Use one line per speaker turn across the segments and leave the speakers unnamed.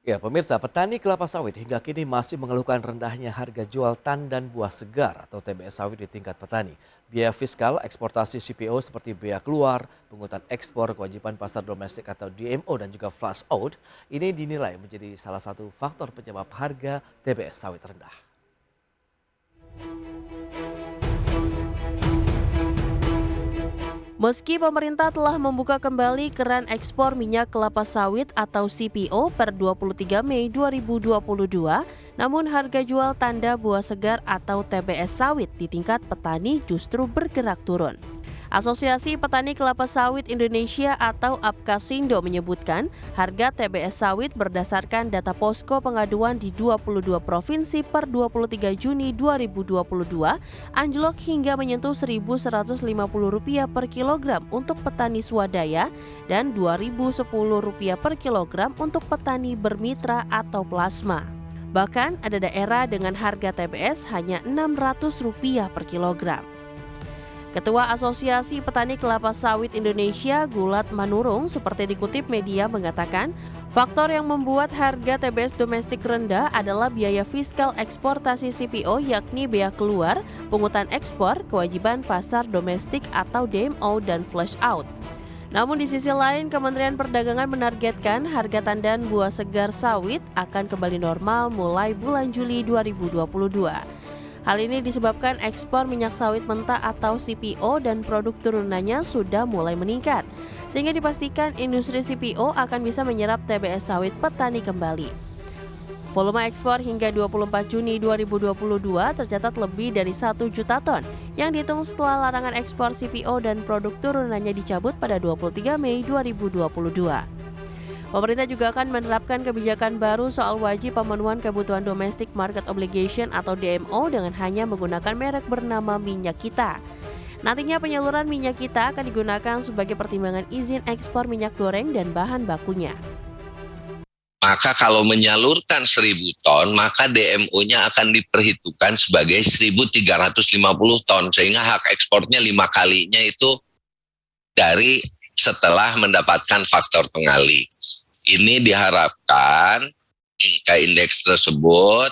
Ya, pemirsa, petani kelapa sawit hingga kini masih mengeluhkan rendahnya harga jual tandan buah segar atau TBS sawit di tingkat petani. Biaya fiskal, eksportasi CPO seperti bea keluar, pungutan ekspor, kewajiban pasar domestik atau DMO dan juga flash out ini dinilai menjadi salah satu faktor penyebab harga TBS sawit rendah.
Meski pemerintah telah membuka kembali keran ekspor minyak kelapa sawit atau CPO per 23 Mei 2022, namun harga jual tanda buah segar atau TBS sawit di tingkat petani justru bergerak turun. Asosiasi Petani Kelapa Sawit Indonesia atau APKASindo menyebutkan harga TBS sawit berdasarkan data posko pengaduan di 22 provinsi per 23 Juni 2022 anjlok hingga menyentuh Rp1.150 per kilogram untuk petani swadaya dan Rp2.010 per kilogram untuk petani bermitra atau plasma. Bahkan ada daerah dengan harga TBS hanya Rp600 per kilogram. Ketua Asosiasi Petani Kelapa Sawit Indonesia, Gulat Manurung, seperti dikutip media mengatakan, faktor yang membuat harga TBS domestik rendah adalah biaya fiskal eksportasi CPO yakni bea keluar, pungutan ekspor, kewajiban pasar domestik atau DMO, dan flash out. Namun di sisi lain, Kementerian Perdagangan menargetkan harga tandan buah segar sawit akan kembali normal mulai bulan Juli 2022. Hal ini disebabkan ekspor minyak sawit mentah atau CPO dan produk turunannya sudah mulai meningkat, sehingga dipastikan industri CPO akan bisa menyerap TBS sawit petani kembali. Volume ekspor hingga 24 Juni 2022 tercatat lebih dari 1 juta ton yang dihitung setelah larangan ekspor CPO dan produk turunannya dicabut pada 23 Mei 2022. Pemerintah juga akan menerapkan kebijakan baru soal wajib pemenuhan kebutuhan domestic market obligation atau DMO dengan hanya menggunakan merek bernama Minyak Kita. Nantinya penyaluran minyak kita akan digunakan sebagai pertimbangan izin ekspor minyak goreng dan bahan bakunya.
Maka kalau menyalurkan 1.000 ton, maka DMO-nya akan diperhitungkan sebagai 1.350 ton, sehingga hak ekspornya 5 kalinya itu dari setelah mendapatkan faktor pengali. Ini diharapkan angka indeks tersebut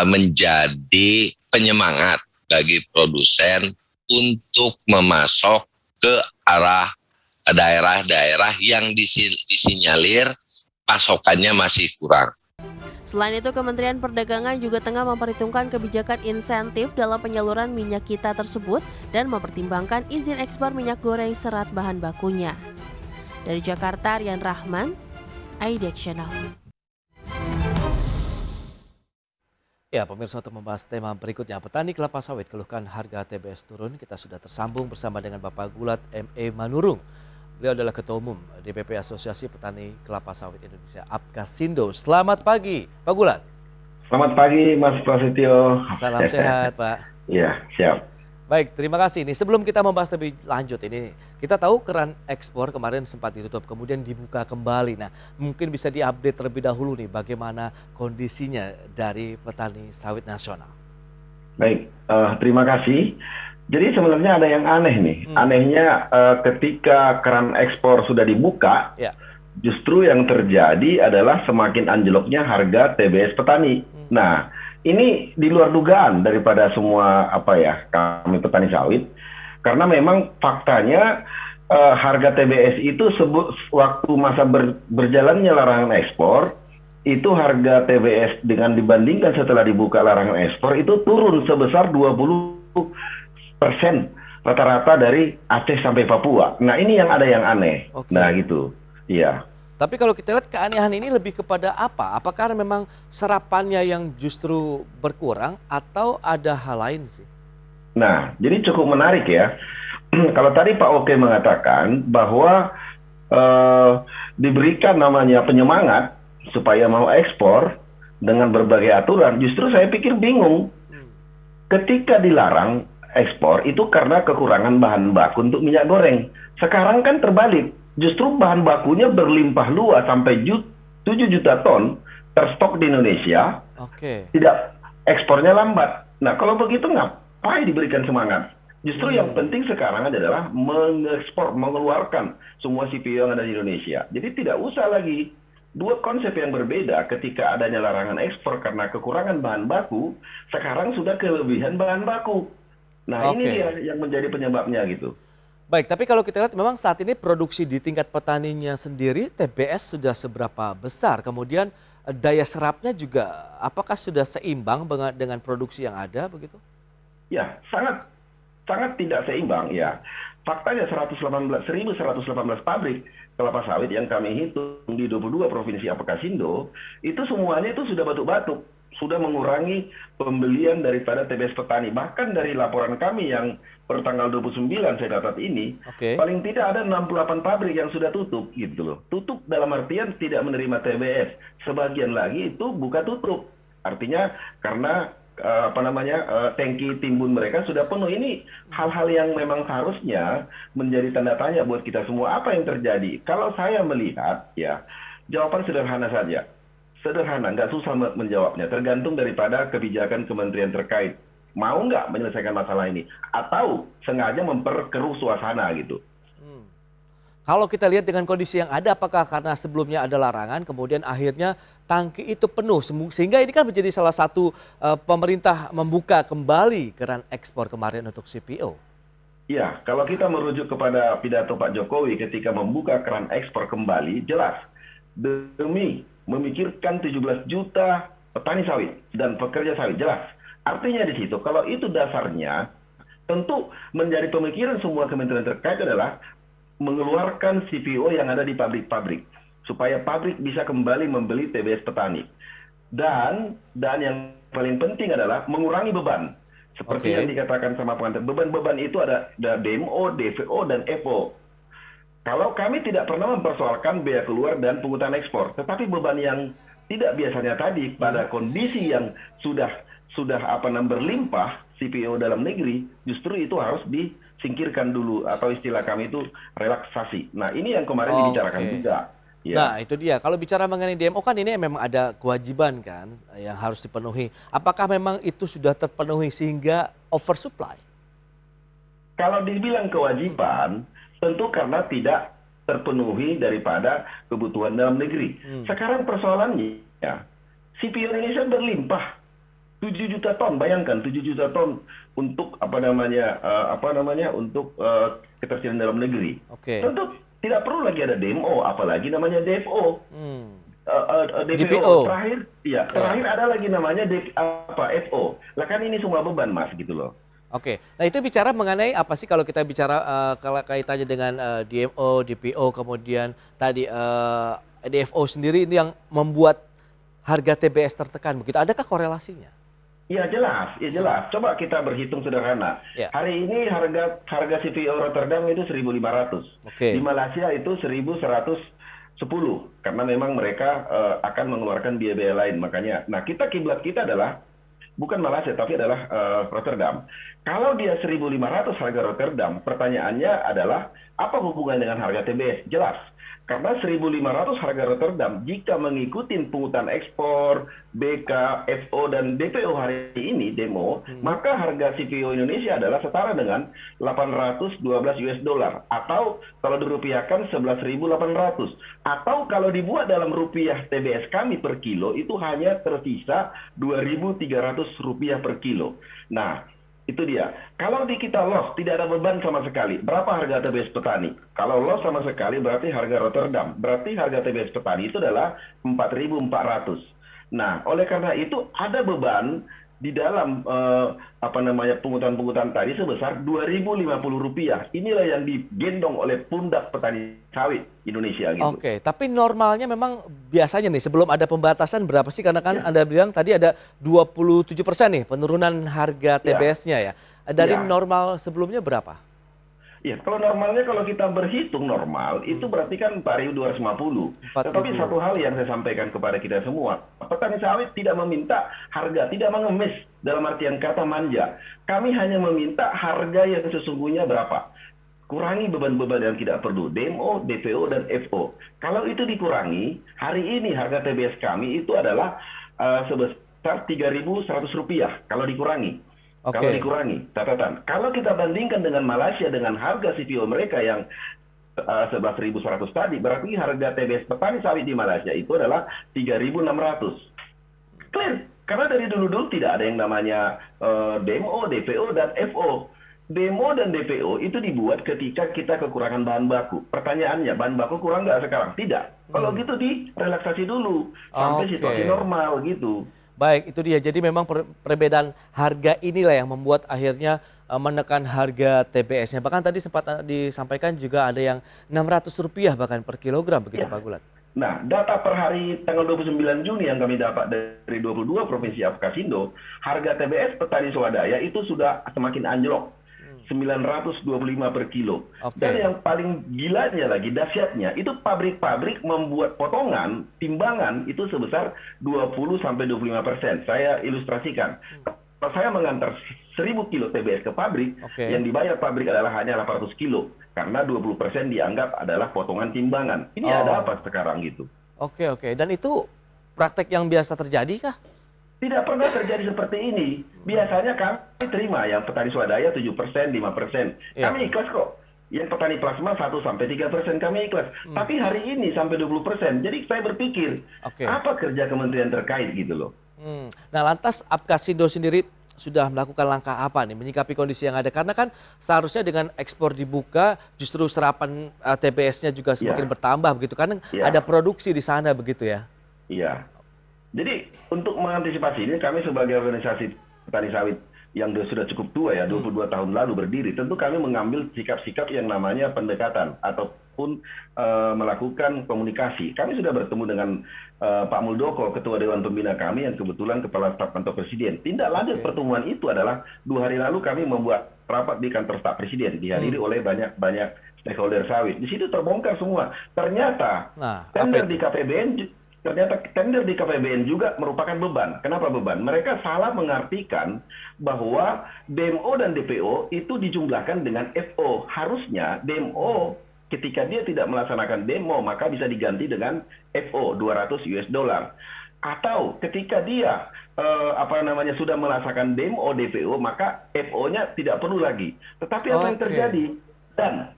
menjadi penyemangat bagi produsen untuk memasok ke arah daerah-daerah yang disinyalir pasokannya masih kurang.
Selain itu, Kementerian Perdagangan juga tengah memperhitungkan kebijakan insentif dalam penyaluran minyak kita tersebut dan mempertimbangkan izin ekspor minyak goreng serat bahan bakunya. Dari Jakarta, Rian Rahman, IDX Channel.
Ya, pemirsa, untuk membahas tema berikutnya, petani kelapa sawit keluhkan harga TBS turun. Kita sudah tersambung bersama dengan Bapak Gulat M.E. Manurung. Beliau adalah Ketua Umum DPP Asosiasi Petani Kelapa Sawit Indonesia, APKASindo. Selamat pagi, Pak Gulat.
Selamat pagi, Mas Prasetyo.
Salam sehat, Pak.
Iya, siap.
Baik, terima kasih. Ini sebelum kita membahas lebih lanjut ini, kita tahu keran ekspor kemarin sempat ditutup, kemudian dibuka kembali. Nah, mungkin bisa diupdate terlebih dahulu nih, bagaimana kondisinya dari petani sawit nasional.
Baik, terima kasih. Jadi sebenarnya ada yang aneh nih. Anehnya ketika keran ekspor sudah dibuka, justru yang terjadi adalah semakin anjloknya harga TBS petani. Nah, ini di luar dugaan daripada semua kami petani sawit, karena memang faktanya harga TBS itu waktu masa berjalannya larangan ekspor, itu harga TBS dengan dibandingkan setelah dibuka larangan ekspor itu turun sebesar 20% rata-rata dari Aceh sampai Papua. Nah, ini yang ada yang aneh.
Oke.
Nah, gitu. Iya.
Tapi kalau kita lihat keanehan ini lebih kepada apa? Apakah memang serapannya yang justru berkurang atau ada hal lain sih?
Nah, jadi cukup menarik ya. Kalau tadi Pak Oke mengatakan bahwa diberikan namanya penyemangat supaya mau ekspor dengan berbagai aturan, justru saya pikir bingung. Ketika dilarang ekspor itu karena kekurangan bahan baku untuk minyak goreng. Sekarang kan terbalik. Justru bahan bakunya berlimpah luas sampai 7 juta ton terstok di Indonesia.
Oke.
Tidak, ekspornya lambat. Nah, kalau begitu ngapain diberikan semangat? Justru yang penting sekarang adalah mengekspor, mengeluarkan semua CPO yang ada di Indonesia. Jadi tidak usah lagi dua konsep yang berbeda ketika adanya larangan ekspor karena kekurangan bahan baku, sekarang sudah kelebihan bahan baku. Nah, ini
Oke.
dia yang menjadi penyebabnya gitu.
Baik, tapi kalau kita lihat memang saat ini produksi di tingkat petaninya sendiri, TBS sudah seberapa besar? Kemudian daya serapnya juga apakah sudah seimbang dengan produksi yang ada begitu?
Ya, sangat sangat tidak seimbang ya. Faktanya 1.118 pabrik kelapa sawit yang kami hitung di 22 provinsi Apakasindo, itu semuanya itu sudah batuk-batuk, sudah mengurangi pembelian daripada TBS petani. Bahkan dari laporan kami yang per tanggal 29 saya dapat ini,
Oke.
paling tidak ada 68 pabrik yang sudah tutup gitu loh. Tutup dalam artian tidak menerima TBS. Sebagian lagi itu buka tutup. Artinya karena tangki timbun mereka sudah penuh. Ini hal-hal yang memang harusnya menjadi tanda tanya buat kita semua. Apa yang terjadi? Kalau saya melihat, ya, jawaban sederhana saja. Sederhana, nggak susah menjawabnya. Tergantung daripada kebijakan kementerian terkait. Mau nggak menyelesaikan masalah ini? Atau sengaja memperkeruh suasana gitu.
Kalau kita lihat dengan kondisi yang ada, apakah karena sebelumnya ada larangan, kemudian akhirnya tangki itu penuh, sehingga ini kan menjadi salah satu pemerintah membuka kembali keran ekspor kemarin untuk CPO.
Ya, kalau kita merujuk kepada pidato Pak Jokowi ketika membuka keran ekspor kembali, jelas demi memikirkan 17 juta petani sawit dan pekerja sawit, jelas. Artinya di situ, kalau itu dasarnya, tentu menjadi pemikiran semua kementerian terkait adalah mengeluarkan CPO yang ada di pabrik-pabrik supaya pabrik bisa kembali membeli TBS petani. Dan yang paling penting adalah mengurangi beban. Seperti yang dikatakan sama pengantar, beban-beban itu ada DMO, DVO, dan FO. Kalau kami tidak pernah mempersoalkan bea keluar dan pungutan ekspor, tetapi beban yang tidak biasanya tadi pada kondisi yang sudah berlimpah CPO dalam negeri, justru itu harus disingkirkan dulu, atau istilah kami itu relaksasi. Nah, ini yang kemarin dibicarakan juga. Ya.
Nah, itu dia. Kalau bicara mengenai DMO kan ini memang ada kewajiban kan yang harus dipenuhi. Apakah memang itu sudah terpenuhi sehingga oversupply?
Kalau dibilang kewajiban, tentu karena tidak terpenuhi daripada kebutuhan dalam negeri. Sekarang persoalannya, ya, CPO Indonesia berlimpah. 7 juta ton, bayangkan 7 juta ton untuk untuk ketersediaan dalam negeri. Tentu tidak perlu lagi ada DMO, apalagi namanya DFO. DPO terakhir ada lagi namanya FO. Lah kan ini semua beban, Mas, gitu loh.
Oke, nah itu bicara mengenai apa sih kalau kita bicara kalau kaitannya dengan DMO, DPO, kemudian tadi DFO sendiri ini yang membuat harga TBS tertekan begitu. Adakah korelasinya?
Ya jelas. Coba kita berhitung sederhana.
Ya.
Hari ini harga CPO Rotterdam itu 1.500. Di Malaysia itu 1.110 karena memang mereka akan mengeluarkan biaya-biaya lain. Makanya, nah kiblat kita adalah bukan Malaysia tapi adalah Rotterdam. Kalau dia 1.500 harga Rotterdam, pertanyaannya adalah apa hubungan dengan harga TBS? Jelas. Karena 1.500 harga Rotterdam, jika mengikuti pungutan ekspor, BK, FO, dan DPO hari ini, demo, maka harga CPO Indonesia adalah setara dengan 812 US dollar. Atau kalau dirupiahkan 11.800. Atau kalau dibuat dalam rupiah TBS kami per kilo, itu hanya tersisa 2.300 rupiah per kilo. Nah, itu dia. Kalau di kita loss, tidak ada beban sama sekali. Berapa harga TBS petani? Kalau loss sama sekali berarti harga Rotterdam. Berarti harga TBS petani itu adalah 4.400. Nah, oleh karena itu ada beban di dalam pungutan-pungutan tadi sebesar Rp2.050. Inilah yang digendong oleh pundak petani sawit Indonesia gitu.
Oke, tapi normalnya memang biasanya nih sebelum ada pembatasan berapa sih? Karena kan Anda bilang tadi ada 27% nih penurunan harga TBS-nya ya. Dari normal sebelumnya berapa?
Ya, kalau normalnya kalau kita berhitung normal itu berarti kan 4.250. Tetapi satu hal yang saya sampaikan kepada kita semua, petani sawit tidak meminta harga, tidak mengemis dalam artian kata manja. Kami hanya meminta harga yang sesungguhnya berapa. Kurangi beban-beban yang tidak perlu, DMO, DPO, dan FO. Kalau itu dikurangi, hari ini harga TBS kami itu adalah sebesar Rp3.100 kalau dikurangi. Kalau dikurangi, catatan. Kalau kita bandingkan dengan Malaysia dengan harga CPO mereka yang 11.100 tadi, berarti harga TBS petani sawit di Malaysia itu adalah 3.600. Clear. Karena dari dulu-dulu tidak ada yang namanya DMO, DPO, dan FO. Demo dan DPO itu dibuat ketika kita kekurangan bahan baku. Pertanyaannya, bahan baku kurang nggak sekarang? Tidak. Kalau gitu direlaksasi dulu sampai situasi normal gitu.
Baik, itu dia. Jadi memang perbedaan harga inilah yang membuat akhirnya menekan harga TBS-nya. Bahkan tadi sempat disampaikan juga ada yang Rp600 bahkan per kilogram begitu, Pak Gulat.
Nah, data per hari tanggal 29 Juni yang kami dapat dari 22 Provinsi Apkasindo, harga TBS petani swadaya itu sudah semakin anjlok. 925 per kilo. Dan yang paling gilanya lagi, dahsyatnya, itu pabrik-pabrik membuat potongan, timbangan itu sebesar 20-25%. Saya ilustrasikan. Kalau saya mengantar 1.000 kilo TBS ke pabrik, yang dibayar pabrik adalah hanya 800 kilo. Karena 20% dianggap adalah potongan timbangan. Ini ada apa sekarang gitu?
Oke. Dan itu praktek yang biasa terjadi kah?
Tidak pernah terjadi seperti ini. Biasanya kami terima yang petani swadaya 7%, 5%. Kami ikhlas kok. Yang petani plasma 1-3% kami ikhlas. Tapi hari ini sampai 20%. Jadi saya berpikir, apa kerja kementerian terkait gitu loh.
Nah, lantas Apkasindo sendiri sudah melakukan langkah apa nih menyikapi kondisi yang ada? Karena kan seharusnya dengan ekspor dibuka justru serapan TBS-nya juga semakin bertambah begitu. Karena ada produksi di sana begitu ya.
Iya. Jadi untuk mengantisipasi ini kami sebagai organisasi petani sawit yang sudah cukup tua ya, 22 tahun lalu berdiri, tentu kami mengambil sikap-sikap yang namanya pendekatan ataupun melakukan komunikasi. Kami sudah bertemu dengan Pak Muldoko, Ketua Dewan Pembina kami yang kebetulan Kepala Staf Kantor Presiden. Tindak lanjut pertemuan itu adalah 2 hari lalu kami membuat rapat di kantor staf Presiden, dihadiri oleh banyak stakeholder sawit. Di situ terbongkar semua. Ternyata tender di KPBN juga merupakan beban. Kenapa beban? Mereka salah mengartikan bahwa DMO dan DPO itu dijumlahkan dengan FO. Harusnya DMO ketika dia tidak melaksanakan demo maka bisa diganti dengan FO $200. Atau ketika dia sudah melaksanakan demo DPO maka FO-nya tidak perlu lagi. Tetapi apa yang terjadi?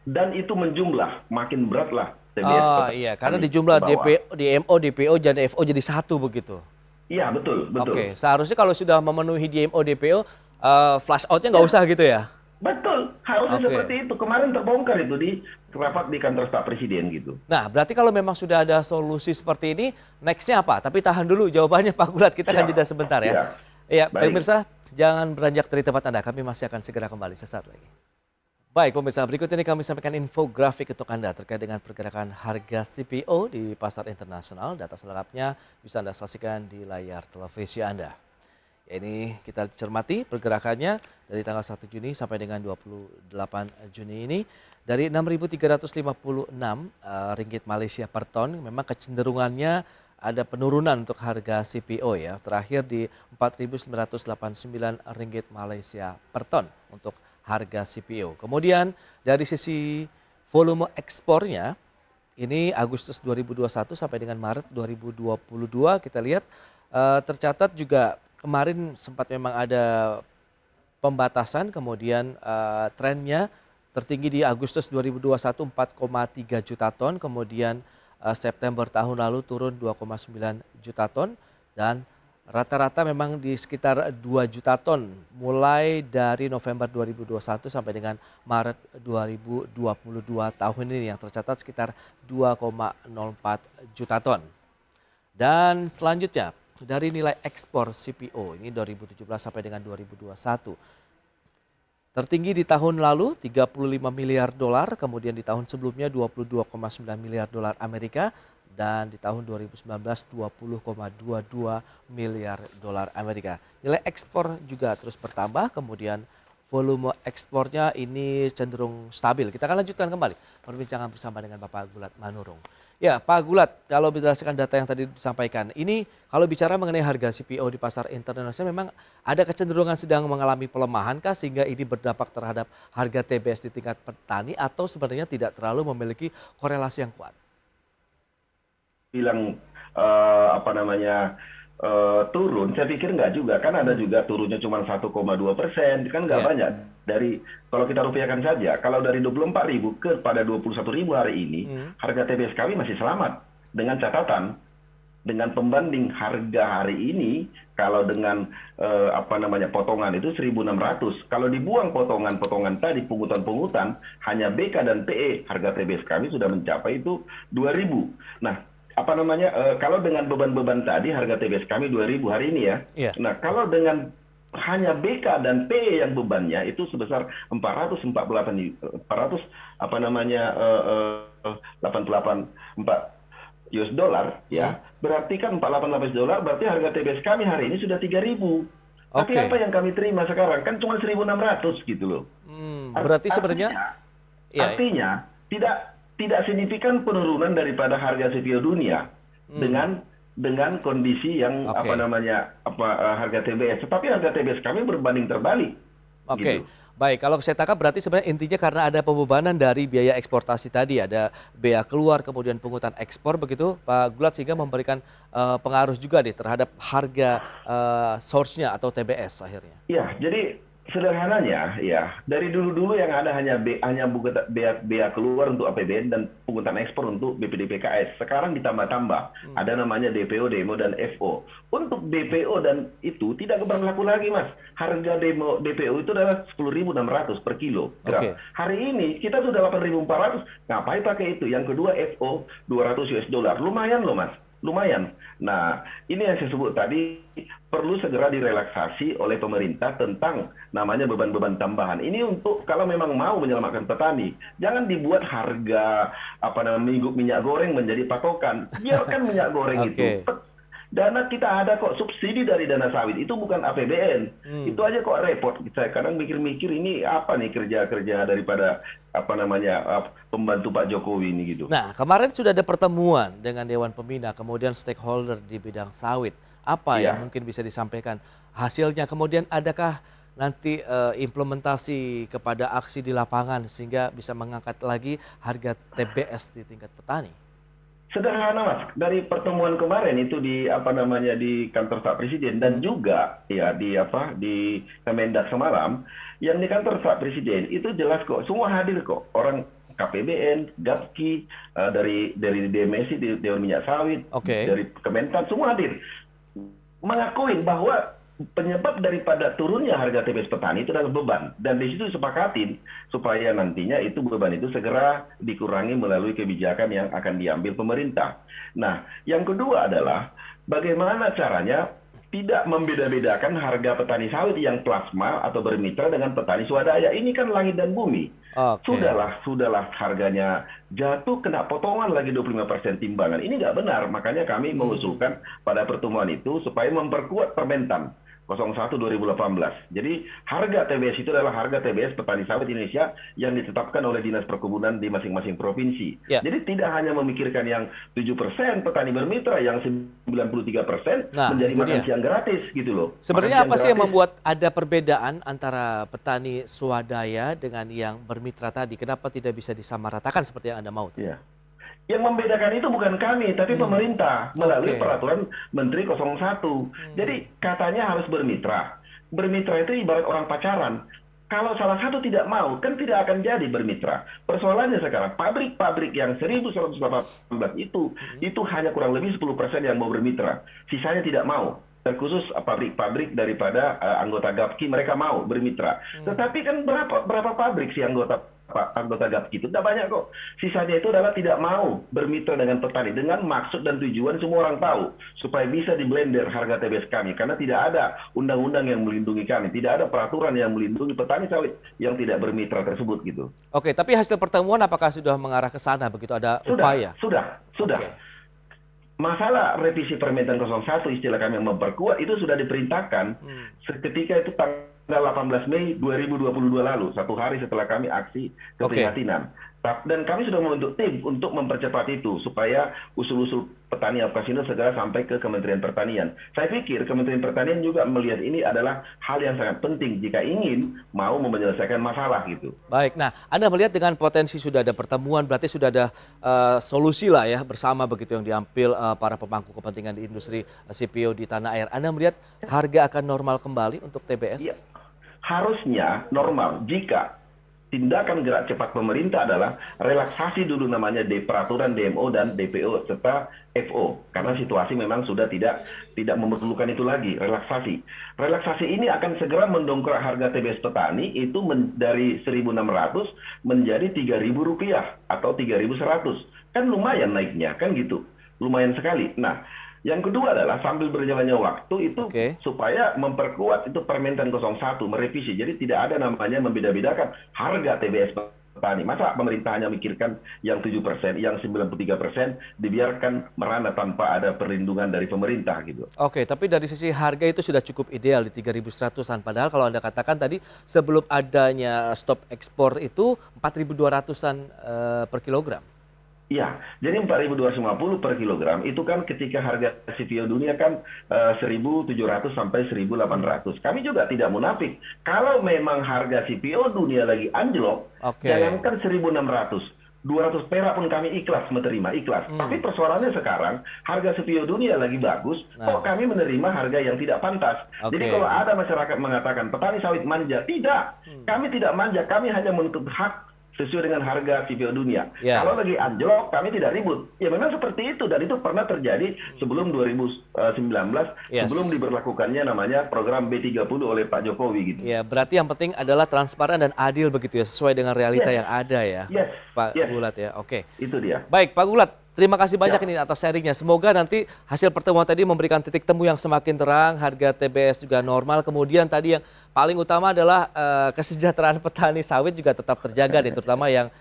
Dan itu menjumlah, makin beratlah.
Iya, karena di jumlah DMO, DPO, dan FO jadi satu begitu.
Iya, betul.
Seharusnya kalau sudah memenuhi DMO, DPO, flash out-nya nggak usah gitu ya?
Betul, harusnya seperti itu. Kemarin terbongkar itu di rapat di kantor staf Presiden gitu.
Nah, berarti kalau memang sudah ada solusi seperti ini, next-nya apa? Tapi tahan dulu jawabannya Pak Gulat, kita akan jeda sebentar ya. Iya, pemirsa, jangan beranjak dari tempat Anda, kami masih akan segera kembali sesaat lagi. Baik pemirsa, berikut ini kami sampaikan infografik untuk Anda terkait dengan pergerakan harga CPO di pasar internasional. Data selengkapnya bisa Anda saksikan di layar televisi Anda. Ini kita cermati pergerakannya dari tanggal 1 Juni sampai dengan 28 Juni ini. Dari 6.356 ringgit Malaysia per ton, memang kecenderungannya ada penurunan untuk harga CPO ya. Terakhir di 4.989 ringgit Malaysia per ton untuk harga CPO. Kemudian dari sisi volume ekspornya, ini Agustus 2021 sampai dengan Maret 2022 kita lihat tercatat juga kemarin sempat memang ada pembatasan, kemudian trennya tertinggi di Agustus 2021 4,3 juta ton, kemudian September tahun lalu turun 2,9 juta ton, dan rata-rata memang di sekitar 2 juta ton mulai dari November 2021 sampai dengan Maret 2022 tahun ini yang tercatat sekitar 2,04 juta ton. Dan selanjutnya dari nilai ekspor CPO ini 2017 sampai dengan 2021 tertinggi di tahun lalu 35 miliar dolar, kemudian di tahun sebelumnya 22,9 miliar dolar Amerika, dan di tahun 2019 20,22 miliar dolar Amerika. Nilai ekspor juga terus bertambah, kemudian volume ekspornya ini cenderung stabil. Kita akan lanjutkan kembali perbincangan bersama dengan Bapak Gulat Manurung. Ya Pak Gulat, kalau berdasarkan data yang tadi disampaikan, ini kalau bicara mengenai harga CPO di pasar internasional memang ada kecenderungan sedang mengalami pelemahan kah sehingga ini berdampak terhadap harga TBS di tingkat petani atau sebenarnya tidak terlalu memiliki korelasi yang kuat?
turun, saya pikir nggak juga, kan ada juga turunnya cuma 1,2%, kan nggak banyak. Dari kalau kita rupiahkan saja, kalau dari 24.000 kepada 21.000 hari ini, harga TBS kami masih selamat dengan catatan. Dengan pembanding harga hari ini, kalau dengan potongan itu 1.600. Kalau dibuang potongan-potongan tadi, pungutan-pungutan, hanya BK dan PE, harga TBS kami sudah mencapai itu 2.000. Nah, kalau dengan beban-beban tadi, harga TBS kami 2.000 hari ini ya. Nah, kalau dengan hanya BK dan PE yang bebannya itu sebesar 88 US dollar ya, berarti kan 48 dolar, berarti harga TBS kami hari ini sudah 3.000. Tapi apa yang kami terima sekarang kan cuma 1.600 gitu loh.
Berarti sebenarnya
artinya tidak signifikan penurunan daripada harga CPO dunia dengan kondisi yang harga TBS, tetapi harga TBS kami berbanding terbalik. Gitu.
Baik, kalau saya tangkap berarti sebenarnya intinya karena ada pembebanan dari biaya eksportasi tadi, ada bea keluar, kemudian pungutan ekspor begitu, Pak Gulat, sehingga memberikan pengaruh juga nih terhadap harga source-nya atau TBS akhirnya.
Iya, jadi sederhananya ya, dari dulu-dulu yang ada hanya bea keluar untuk APBN dan pungutan ekspor untuk BPDPKS. Sekarang ditambah-tambah, ada namanya DPO, demo, dan FO. Untuk DPO dan itu tidak berlaku lagi, Mas. Harga DPO itu adalah 10.600 per kilo. Hari ini kita sudah 8.400, ngapain pakai itu? Yang kedua FO 200 US dollar, lumayan loh, Mas. Lumayan. Nah, ini yang saya sebut tadi, perlu segera direlaksasi oleh pemerintah tentang namanya beban-beban tambahan. Ini untuk kalau memang mau menyelamatkan petani, jangan dibuat harga minyak goreng menjadi patokan. Biarkan minyak goreng itu. Dana kita ada kok, subsidi dari dana sawit itu bukan APBN. Itu aja kok repot. Saya kadang mikir-mikir ini apa nih kerja-kerja daripada pembantu Pak Jokowi ini gitu.
Nah, kemarin sudah ada pertemuan dengan Dewan Pembina, kemudian stakeholder di bidang sawit. Apa yang mungkin bisa disampaikan hasilnya? Kemudian adakah nanti implementasi kepada aksi di lapangan sehingga bisa mengangkat lagi harga TBS di tingkat petani?
Sederhana, Mas. Dari pertemuan kemarin itu di kantor Staf Presiden dan juga ya di Kemendak semalam, yang di kantor Staf Presiden itu jelas kok, semua hadir kok. Orang KPBN, GAPKI, dari DMSI, Dewan Minyak Sawit, dari Kementan, semua hadir. Mengakui bahwa penyebab daripada turunnya harga TBS petani itu adalah beban, dan di situ disepakatin supaya nantinya itu beban itu segera dikurangi melalui kebijakan yang akan diambil pemerintah. Nah, yang kedua adalah bagaimana caranya tidak membeda-bedakan harga petani sawit yang plasma atau bermitra dengan petani swadaya. Ini kan langit dan bumi. Sudahlah harganya jatuh, kena potongan lagi 25% timbangan. Ini nggak benar, makanya kami mengusulkan pada pertemuan itu supaya memperkuat Permentan 01/2018. Jadi harga TBS itu adalah harga TBS petani sawit Indonesia yang ditetapkan oleh Dinas Perkebunan di masing-masing provinsi. Jadi tidak hanya memikirkan yang 7% petani bermitra, yang 93% menjadi makan siang gratis gitu loh.
Sebenarnya apa sih yang membuat ada perbedaan antara petani swadaya dengan yang bermitra tadi? Kenapa tidak bisa disamaratakan seperti yang Anda mau?
Yang membedakan itu bukan kami, tapi pemerintah melalui peraturan Menteri 01. Jadi katanya harus bermitra. Bermitra itu ibarat orang pacaran. Kalau salah satu tidak mau, kan tidak akan jadi bermitra. Persoalannya sekarang, pabrik-pabrik yang 1.118 itu hanya kurang lebih 10% yang mau bermitra. Sisanya tidak mau. Terkhusus pabrik-pabrik daripada anggota GAPKI, mereka mau bermitra. Tetapi kan berapa pabrik sih anggota GAPKI itu? Tidak banyak kok. Sisanya itu adalah tidak mau bermitra dengan petani, dengan maksud dan tujuan semua orang tahu, supaya bisa diblender harga TBS kami, karena tidak ada undang-undang yang melindungi kami, tidak ada peraturan yang melindungi petani sawit yang tidak bermitra tersebut gitu.
Oke, tapi hasil pertemuan apakah sudah mengarah ke sana, begitu ada upaya?
Sudah. Masalah revisi Permentan 01, istilah kami yang memperkuat, itu sudah diperintahkan ketika itu tanggal 18 Mei 2022 lalu, 1 hari setelah kami aksi keprihatinan. Dan kami sudah membentuk tim untuk mempercepat itu, supaya usul-usul petani apkasindo segera sampai ke Kementerian Pertanian. Saya pikir Kementerian Pertanian juga melihat ini adalah hal yang sangat penting jika ingin mau menyelesaikan masalah gitu.
Baik, nah Anda melihat dengan potensi sudah ada pertemuan, berarti sudah ada solusi lah ya bersama begitu yang diambil para pemangku kepentingan di industri CPO di tanah air. Anda melihat harga akan normal kembali untuk TBS?
Ya, harusnya normal jika tindakan gerak cepat pemerintah adalah relaksasi dulu namanya peraturan DMO dan DPO serta FO karena situasi memang sudah tidak memerlukan itu lagi relaksasi. Relaksasi ini akan segera mendongkrak harga TBS petani itu dari 1.600 menjadi Rp3.000 atau 3.100. Kan lumayan naiknya kan gitu. Lumayan sekali. Nah, yang kedua adalah sambil berjalannya waktu itu supaya memperkuat itu Permentan 01 merevisi. Jadi tidak ada namanya membeda-bedakan harga TBS petani. Masa pemerintah hanya mikirkan yang 7%, yang 93% dibiarkan merana tanpa ada perlindungan dari pemerintah gitu.
Oke, tapi dari sisi harga itu sudah cukup ideal di 3.100-an. Padahal kalau Anda katakan tadi sebelum adanya stop ekspor itu 4.200-an per kilogram.
Iya, jadi 4.250 per kilogram itu kan ketika harga CPO dunia kan 1.700 sampai 1.800. Kami juga tidak munafik. Kalau memang harga CPO dunia lagi anjlok, jangankan 1.600, 200 perak pun kami ikhlas menerima, ikhlas. Tapi persoalannya sekarang harga CPO dunia lagi bagus, kok kami menerima harga yang tidak pantas. Jadi kalau ada masyarakat mengatakan petani sawit manja, tidak. Kami tidak manja, kami hanya menuntut hak sesuai dengan harga CPO dunia. Kalau lagi anjlok, kami tidak ribut. Ya memang seperti itu, dan itu pernah terjadi sebelum 2019, sebelum diberlakukannya namanya program B30 oleh Pak Jokowi gitu.
Ya, berarti yang penting adalah transparan dan adil begitu ya, sesuai dengan realita yang ada ya, Pak Gulat ya. Oke. Itu dia. Baik, Pak Gulat. Terima kasih banyak ini atas sharingnya. Semoga nanti hasil pertemuan tadi memberikan titik temu yang semakin terang, harga TBS juga normal. Kemudian tadi yang paling utama adalah kesejahteraan petani sawit juga tetap terjaga, nih, terutama yang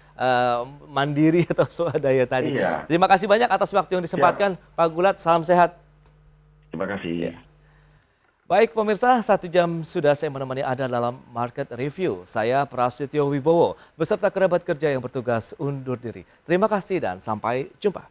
mandiri atau swadaya tadi. Terima kasih banyak atas waktu yang disempatkan, Pak Gulat. Salam sehat.
Terima kasih.
Baik pemirsa, 1 jam sudah saya menemani Anda dalam Market Review. Saya Prasetyo Wibowo, beserta kerabat kerja yang bertugas undur diri. Terima kasih dan sampai jumpa.